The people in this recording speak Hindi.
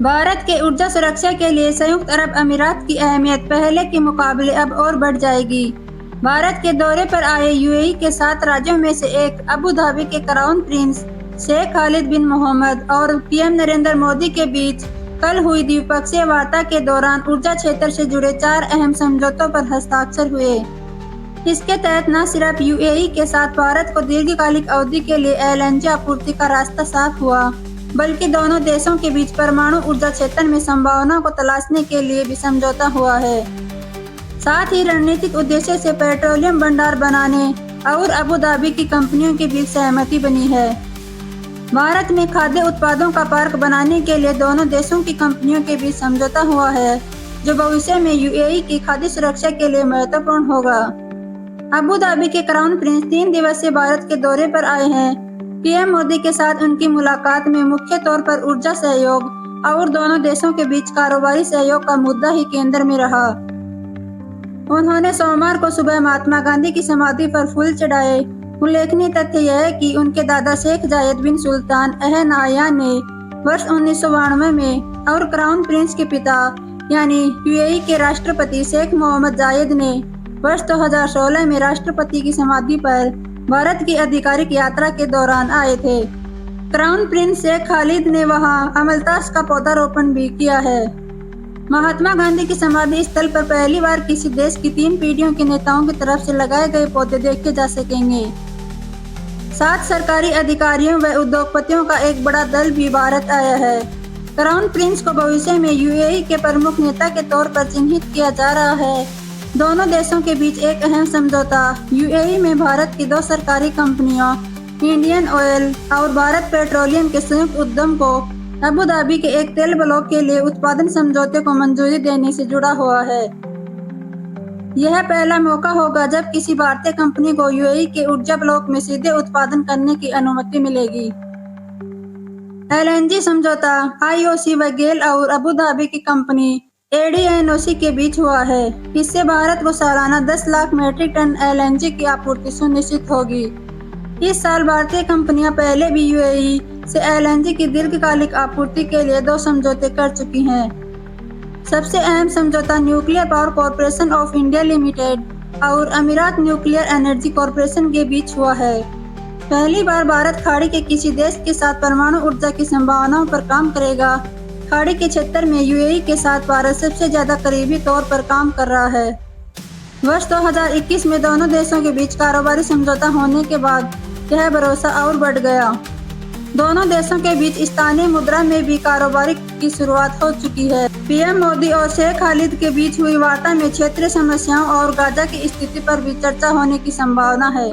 भारत के ऊर्जा सुरक्षा के लिए संयुक्त अरब अमीरात की अहमियत पहले के मुकाबले अब और बढ़ जाएगी। भारत के दौरे पर आए यूएई के 7 राज्यों में से एक अबू धाबी के क्राउन प्रिंस शेख खालिद बिन मोहम्मद और पीएम नरेंद्र मोदी के बीच कल हुई द्विपक्षीय वार्ता के दौरान ऊर्जा क्षेत्र से जुड़े 4 अहम समझौतों पर हस्ताक्षर हुए। इसके तहत न सिर्फ यूएई के साथ भारत को दीर्घकालिक अवधि के लिए एलएनजी आपूर्ति का रास्ता साफ हुआ, बल्कि दोनों देशों के बीच परमाणु ऊर्जा क्षेत्र में संभावना को तलाशने के लिए भी समझौता हुआ है। साथ ही रणनीतिक उद्देश्य से पेट्रोलियम भंडार बनाने और अबू धाबी की कंपनियों के बीच सहमति बनी है। भारत में खाद्य उत्पादों का पार्क बनाने के लिए दोनों देशों की कंपनियों के बीच समझौता हुआ है, जो भविष्य में यूएई की खाद्य सुरक्षा के लिए महत्वपूर्ण होगा। अबू धाबी के क्राउन प्रिंस 3 दिवसीय भारत के दौरे पर आए हैं। पीएम मोदी के साथ उनकी मुलाकात में मुख्य तौर पर ऊर्जा सहयोग और दोनों देशों के बीच कारोबारी सहयोग का मुद्दा ही केंद्र में रहा। उन्होंने सोमवार को सुबह महात्मा गांधी की समाधि पर फूल चढ़ाए। उल्लेखनीय तथ्य यह है कि उनके दादा शेख जायद बिन सुल्तान अल नहयान ने वर्ष 1992 में और क्राउन प्रिंस के पिता यानी यूएई के राष्ट्रपति शेख मोहम्मद जायद ने वर्ष 2016 में राष्ट्रपति की समाधि पर भारत की आधिकारिक यात्रा के दौरान आए थे। क्राउन प्रिंस शेख खालिद ने वहां अमलतास का पौधारोपण भी किया है। महात्मा गांधी की समाधि स्थल पर पहली बार किसी देश की 3 पीढ़ियों के नेताओं की तरफ से लगाए गए पौधे देखे जा सकेंगे। 7 सरकारी अधिकारियों व उद्योगपतियों का एक बड़ा दल भी भारत आया है। क्राउन प्रिंस को भविष्य में यूएई के प्रमुख नेता के तौर पर चिन्हित किया जा रहा है। दोनों देशों के बीच एक अहम समझौता यूएई में भारत की 2 सरकारी कंपनियों इंडियन ऑयल और भारत पेट्रोलियम के संयुक्त उद्यम को अबू धाबी के एक तेल ब्लॉक के लिए उत्पादन समझौते को मंजूरी देने से जुड़ा हुआ है। यह पहला मौका होगा जब किसी भारतीय कंपनी को यूएई के ऊर्जा ब्लॉक में सीधे उत्पादन करने की अनुमति मिलेगी। एलएनजी समझौता आईओसी व गेल और अबू धाबी की कंपनी एडीएनओसी के बीच हुआ है। इससे भारत को सालाना 10 लाख मीट्रिक टन एलएनजी की आपूर्ति सुनिश्चित होगी। इस साल भारतीय कंपनियां पहले भी यूएई से एलएनजी की दीर्घकालिक आपूर्ति के लिए 2 समझौते कर चुकी हैं। सबसे अहम समझौता nuclear power corporation of India limited और अमीरात न्यूक्लियर एनर्जी कॉरपोरेशन के बीच हुआ है। पहली बार भारत खाड़ी के किसी देश के साथ परमाणु ऊर्जा की संभावनाओं पर काम करेगा। खाड़ी के क्षेत्र में यूएई के साथ भारत सबसे ज्यादा करीबी तौर पर काम कर रहा है। वर्ष 2021 में दोनों देशों के बीच कारोबारी समझौता होने के बाद यह भरोसा और बढ़ गया। दोनों देशों के बीच स्थानीय मुद्रा में भी कारोबारी की शुरुआत हो चुकी है। पीएम मोदी और शेख खालिद के बीच हुई वार्ता में क्षेत्रीय समस्याओं और गाजा की स्थिति पर भी चर्चा होने की संभावना है।